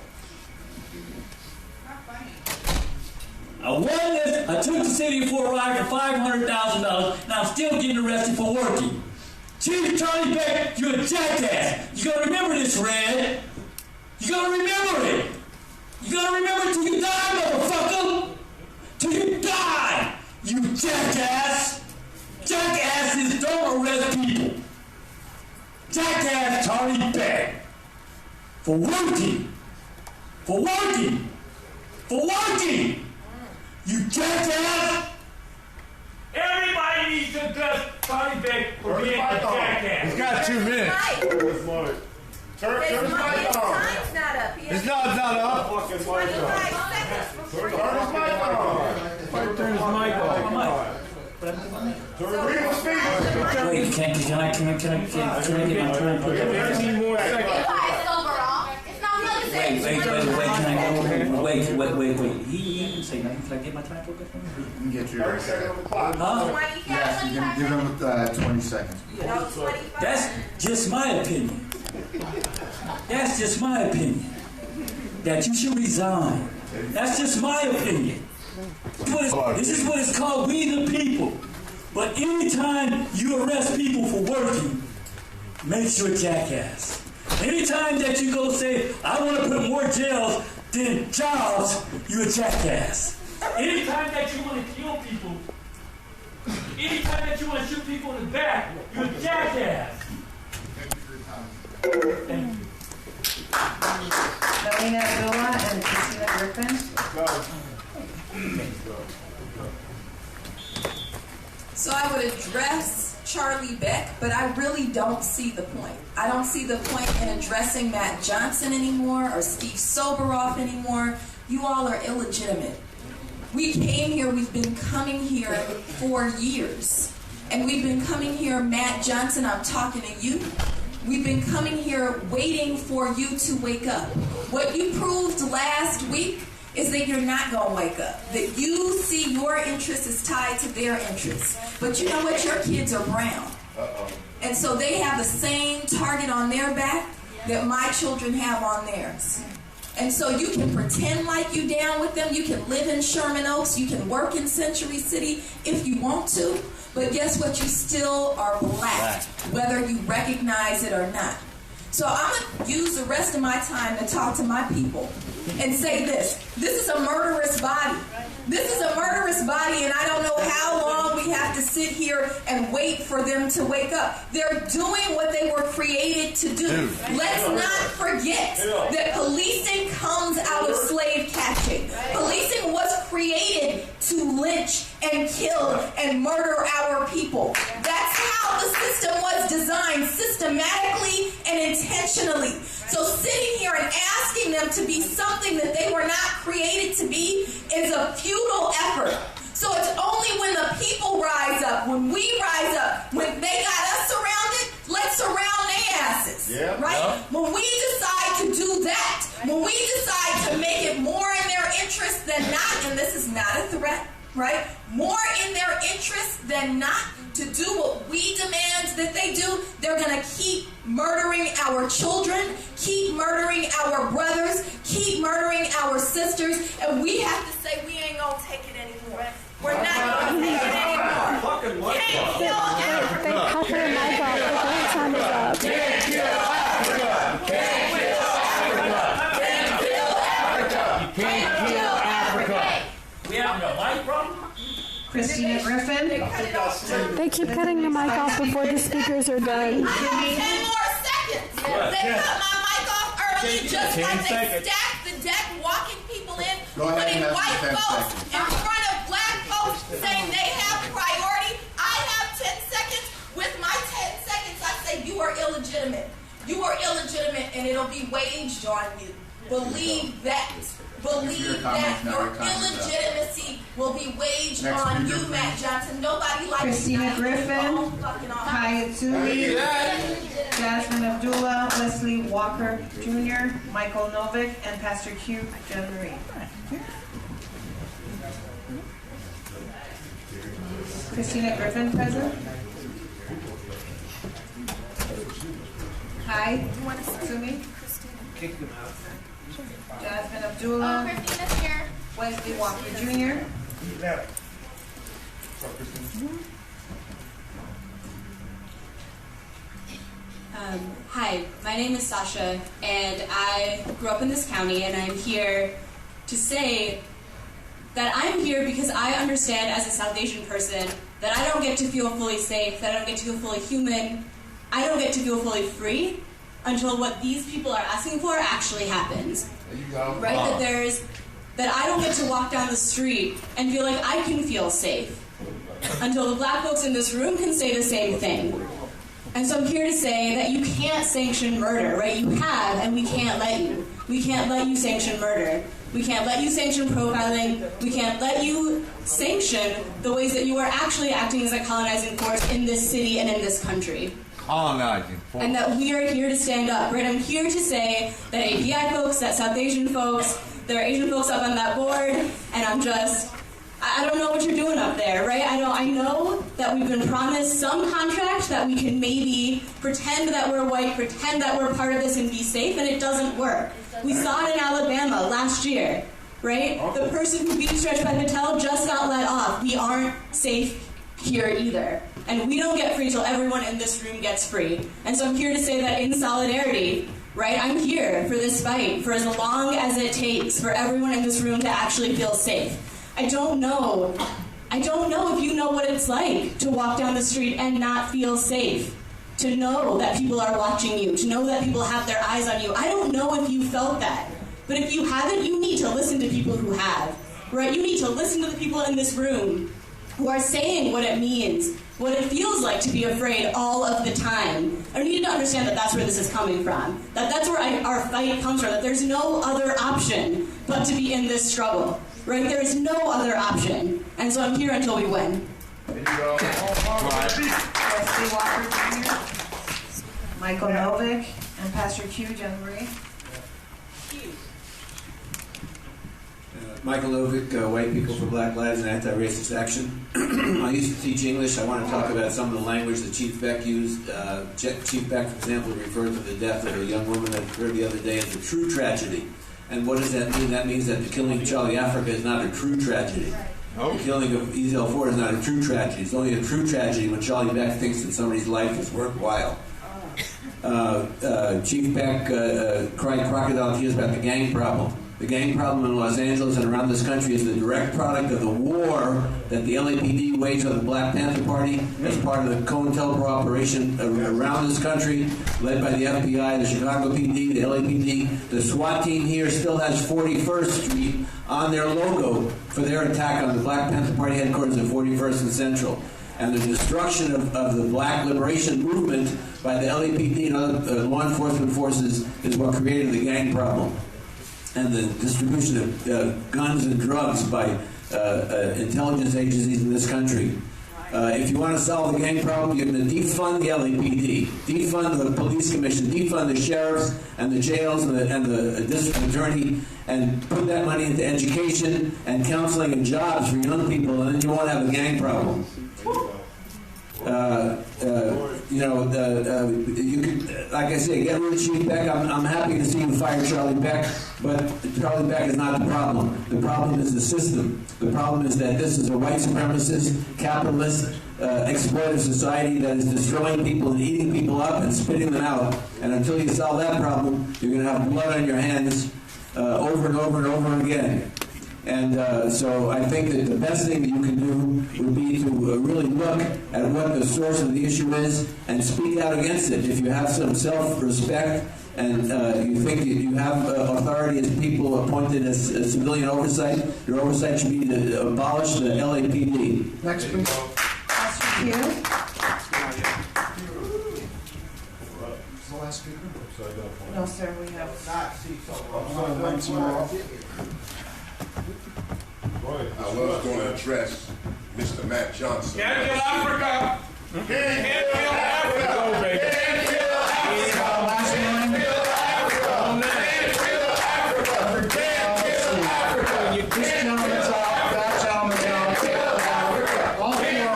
I won this. I took the city for a ride for $500,000, and I'm still getting arrested for working. Chief Charlie Beck, you're a jackass. You gotta remember this, Red. You gotta remember it. You gotta remember it till you die, motherfucker. Till you die, you jackass. Jackasses don't arrest people. Jackass Charlie Beck. For working. For working. For working. You jackass. Everybody needs to address Charlie Beck for being a jackass. He's got 2 minutes. Turn his mic on. His knob's not up. Turn his mic on. Turn his mic off. Wait, can I get my turn? 15 more seconds. Wait. He didn't say nothing. Can I get my time for a good one? You can get your 30 seconds on the clock. Huh? Yes, you can give him 20 seconds. That's just my opinion. That's just my opinion. That you should resign. That's just my opinion. This is what it's called, we the people. But anytime you arrest people for working, makes you a jackass. Anytime that you go say, I want to put more jails than jobs, you're a jackass. Anytime that you want to kill people, anytime that you want to shoot people in the back, you're a jackass. Thank you. Melina Abdullah and Christina Griffin. So I would address Charlie Beck, but I really don't see the point. I don't see the point in addressing Matt Johnson anymore or Steve Soberoff anymore. You all are illegitimate. We came here, we've been coming here for years. And we've been coming here, Matt Johnson, I'm talking to you. We've been coming here waiting for you to wake up. What you proved last week is that you're not going to wake up. That you see your interest is tied to their interests. But you know what? Your kids are brown. And so they have the same target on their back that my children have on theirs. And so you can pretend like you down with them. You can live in Sherman Oaks. You can work in Century City if you want to. But guess what? You still are black, whether you recognize it or not. So I'm going to use the rest of my time to talk to my people and say this. This is a murderous body. This is a murderous body, and I don't know how long we have to sit here and wait for them to wake up. They're doing what they were created to do. Let's not forget that policing comes out of slave catching. Policing was created to lynch and kill and murder our people. That's how the system was designed. designed systematically and intentionally. So sitting here and asking them to be something that they were not created to be is a futile effort. So it's only when the people rise up, when we rise up, when they got us surrounded, let's surround their asses, right? Yep. When we decide to do that, when we decide to make it more in their interest than not, and this is not a threat, right? More in their interest than not to do what we demand that they do, they're going to keep murdering our children, keep murdering our brothers, keep murdering our sisters, and we have to say we ain't going to take it anymore. We're not going to take it anymore. Can't kill Africa. They cut their mic off. The great time is up. Can't kill Africa. Can't kill Africa. Can't kill Africa. You can't kill Africa. We have a mic problem? Christina Griffin. They keep cutting the mic off before the speakers are done. 10 more seconds. They cut my mic off early, just like they stacked the deck, walking people in, putting white folks in front of black folks, saying they have priority. I have 10 seconds. With my 10 seconds, I say you are illegitimate. You are illegitimate, and it'll be waged on you. Believe that. Believe that your illegitimacy will be waged on you, Matt Johnson. Nobody likes Christina Griffin, Kaya Tui, Jasmine Abdullah, Leslie Walker Jr., Michael Novick, and Pastor Q. Jen Marie. Christina Griffin present. Hi, Tui. Kick them out. Jasmine Abdullah. Christina's here. Wesley Walker Jr. Hi, my name is Sasha, and I grew up in this county, and I'm here to say that I'm here because I understand as a South Asian person that I don't get to feel fully safe, that I don't get to feel fully human, I don't get to feel fully free until what these people are asking for actually happens. Right? That I don't get to walk down the street and feel like I can feel safe until the black folks in this room can say the same thing. And so I'm here to say that you can't sanction murder, right? You have, and we can't let you. We can't let you sanction murder. We can't let you sanction profiling. We can't let you sanction the ways that you are actually acting as a colonizing force in this city and in this country. Colonizing force. And that we are here to stand up, right? I'm here to say that API folks, that South Asian folks, there are Asian folks up on that board, and I don't know what you're doing up there, right? I know that we've been promised some contract that we can maybe pretend that we're white, pretend that we're part of this and be safe, and it doesn't work. We saw it in Alabama last year, right? The person who beat Stretch by Patel just got let off. We aren't safe here either. And we don't get free till everyone in this room gets free. And so I'm here to say that in solidarity, right, I'm here for this fight, for as long as it takes for everyone in this room to actually feel safe. I don't know if you know what it's like to walk down the street and not feel safe, to know that people are watching you, to know that people have their eyes on you. I don't know if you felt that. But if you haven't, you need to listen to people who have, right? You need to listen to the people in this room who are saying what it means, what it feels like to be afraid all of the time. I need to understand that that's where this is coming from, that's where our fight comes from, that there's no other option but to be in this struggle, right? There is no other option. And so I'm here until we win. There you go. Wesley Walker Jr., Michael Novick, and Pastor Q. Jen Marie. Michael Novick, White People for Black Lives and Anti-Racist Action. I used to teach English. I want to talk about some of the language that Chief Beck used. Chief Beck, for example, referred to the death of a young woman that occurred the other day as a true tragedy. And what does that mean? That means that the killing of Charlie Africa is not a true tragedy. The killing of Ezel Ford is not a true tragedy. It's only a true tragedy when Charlie Beck thinks that somebody's life is worthwhile. Chief Beck cried crocodile tears about the gang problem. The gang problem in Los Angeles and around this country is the direct product of the war that the LAPD waged on the Black Panther Party as part of the COINTELPRO operation around this country, led by the FBI, the Chicago PD, the LAPD. The SWAT team here still has 41st Street on their logo for their attack on the Black Panther Party headquarters at 41st and Central. And the destruction of the Black liberation movement by the LAPD and other law enforcement forces is what created the gang problem. And the distribution of guns and drugs by intelligence agencies in this country. If you want to solve the gang problem, you're going to defund the LAPD, defund the police commission, defund the sheriffs and the jails and the district attorney, and put that money into education and counseling and jobs for young people, and then you won't have a gang problem. You could, like I say, get rid of Chief Beck. I'm happy to see you fire Charlie Beck, but Charlie Beck is not the problem. The problem is the system. The problem is that this is a white supremacist, capitalist, exploitative society that is destroying people and eating people up and spitting them out. And until you solve that problem, you're going to have blood on your hands over and over and over again. And so I think that the best thing that you can do would be to really look at what the source of the issue is and speak out against it. If you have some self-respect and you think that you have authority as people appointed as civilian oversight, your oversight should be to abolish the LAPD. Next, please. Pastor Q. The last speaker? No, sir, we have. I was going to address Mr. Matt Johnson. Can't kill Africa! Can't kill Africa! Can't kill Africa! Can't kill Africa! Can't kill Africa! Can't kill Africa! You can't kill Africa! Can't kill Africa! Can't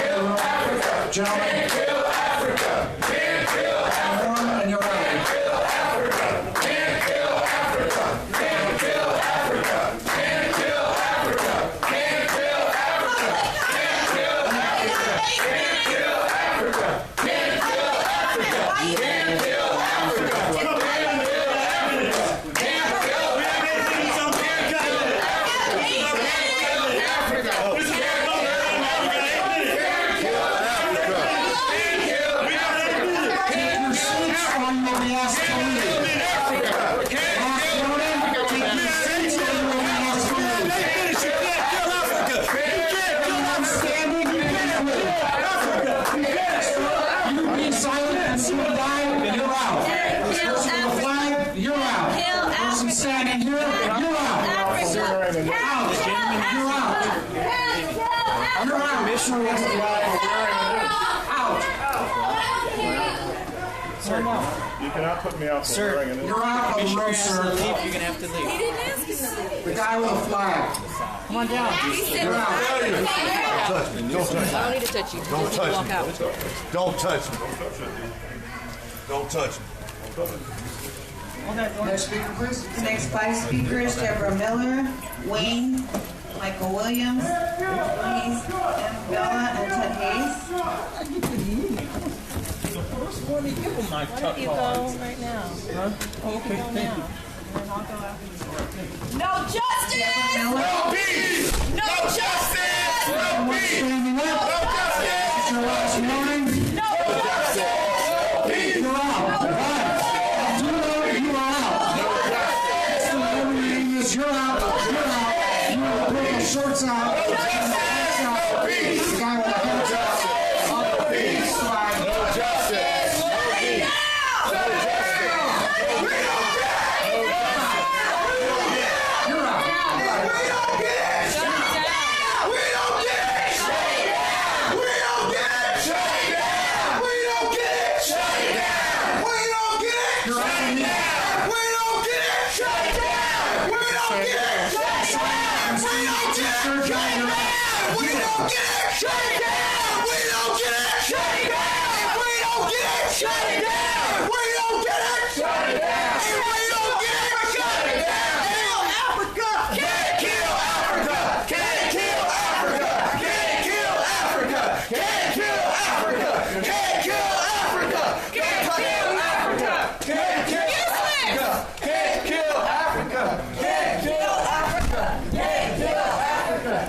kill Africa! Gentlemen, kill Africa! Can't kill Africa! and you're right. Kill Africa! Can't kill Africa! Can't kill Africa! Can't kill Africa! Can't kill Africa! Can't kill Africa! Can't kill Africa! Can't kill Africa! Can't kill Africa! Standing here, you're out. You're out. You're out. Sir, you cannot put me out for wearing it. You're out of the room, sir. You're going to have to leave. He didn't ask him to leave. The guy with the flag. Come on down. You're out. Touch me. Don't touch me. I don't need to touch you. Don't touch walk me. out. Don't touch me. Don't touch me. Next speaker, please. The next 5 speakers: Deborah Miller, Wayne, Michael Williams, Louise M. Bella, and Ted Hayes. Where do you go right now? Huh? Oh, okay, thank you. No justice! No peace! No justice! No peace! No justice! It's your last warning. No justice! You're out. You are out. You're out. You're out. You will put the shorts out. The guy with the hands out. No peace! No justice!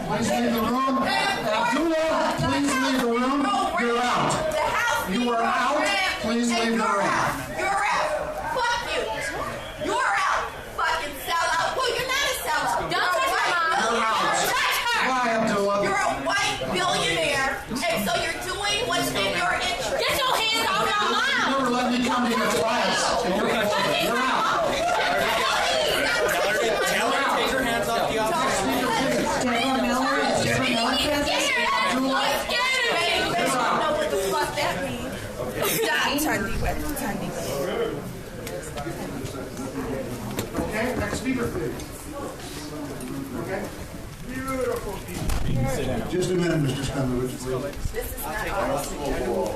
Please leave the room. Abdullah, please leave the room. You're out. You are out. Please leave the room. Just a minute, Mr. Stemovich, please. This is not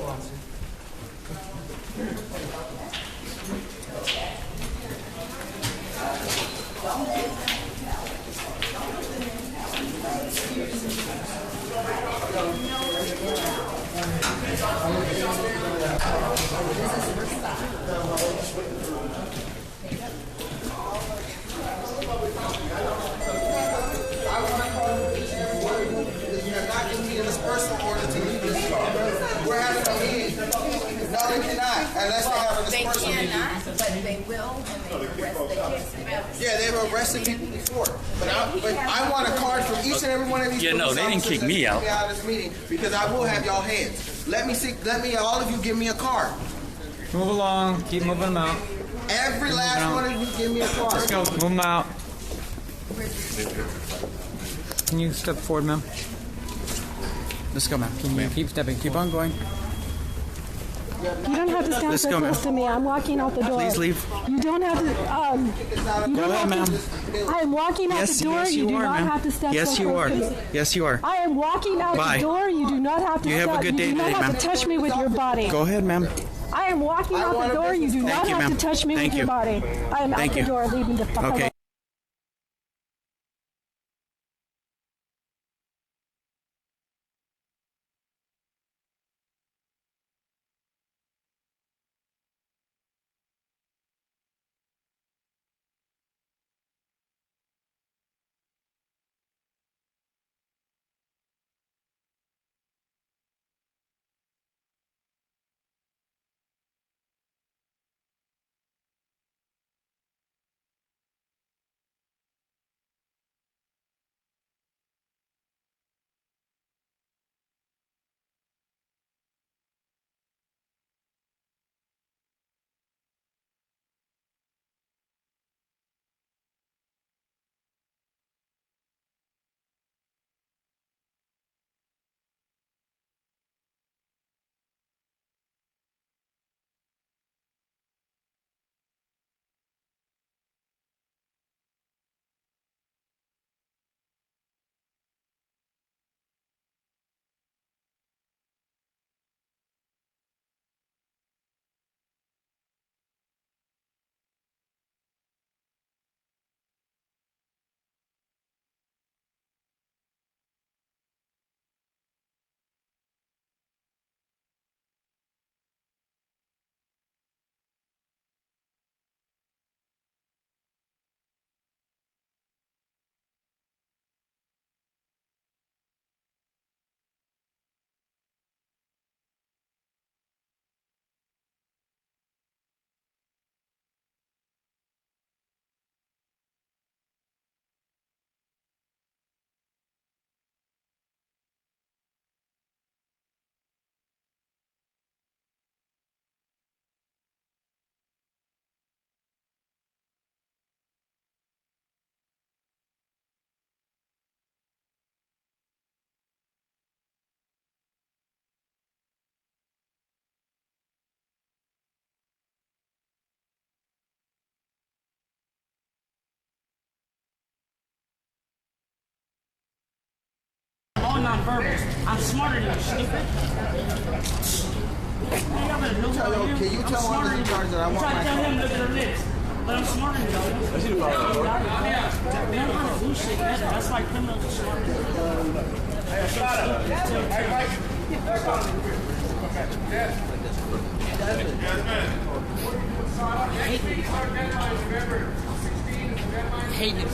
We're having a meeting. No, they cannot. Unless they have a They dispersal meeting. cannot, but they will, and Yeah, they've arrested people before. But I want a card from each and every one of these. Yeah, no, police they didn't officers kick me that out. kicked me out of this meeting because I will have y'all heads. Let me all of you give me a card. Move along. Keep moving them out. Every last one of you give me a card. Let's go. Move them out. Can you step forward, ma'am? Let's go, ma'am. Can you keep stepping? Keep on going. You don't have to stand Let's so go, close ma'am. to me. I'm walking out the door. Please leave. You don't have to. Go ahead, ma'am. I am walking out the door. Yes, you do are, not ma'am. have to step Yes, so you close are. to me. Yes, you are. I am walking out Bye. the door. You do not have to. You have a good day You do today, not have ma'am. to touch me with your body. Go ahead, ma'am. I am walking out the door. You do not Thank you, have to ma'am. touch me Thank with your you. body. I am Thank out you. the door, leaving the fuck Okay. alone. All nonverbals. I'm smarter than you, stupid. Can you tell one of the cards that I want Try to my tell him card? look at her lips. But I'm smarter than you. Learn how to do shit better. That's why criminals are smarter. Hate it.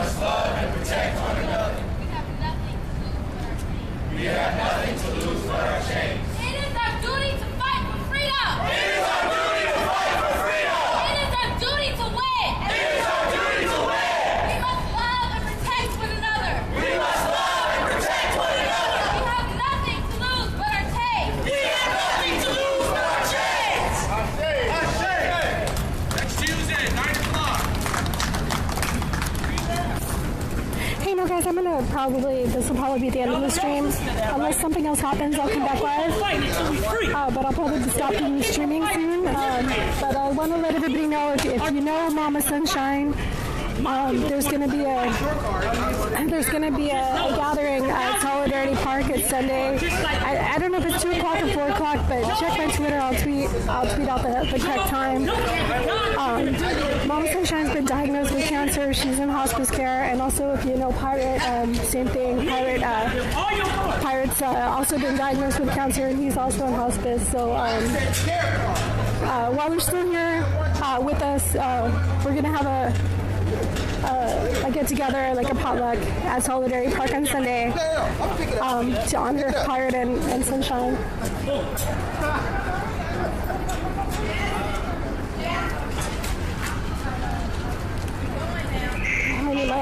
must love and protect one another. We have nothing to lose but our chains. It is our duty to fight for freedom. It is our duty to fight for freedom. It is our duty to win. It is our duty to win. We must love and protect one another. We must love and protect one another. We have nothing to lose but our chains. We have nothing to lose but our chains. Next Tuesday, 9 o'clock. Hey, no, guys, this will probably be the end of the stream. Unless something else happens, I'll come back live. But I'll probably stop doing streaming soon. But I want to let everybody know, if you know Mama Sunshine, there's going to be a gathering at Solidarity Park at Sunday. I don't know if it's 2 o'clock or 4 o'clock, but check my Twitter. I'll tweet out the correct time. Mama Sunshine's been diagnosed with cancer. She's in hospice care, and also if you know Pirate, same thing. Pirate's also been diagnosed with cancer, and he's also in hospice. So while they're still here with us, we're gonna have a get together, like a potluck at Solidarity Park on Sunday to honor Pirate and Sunshine. I need my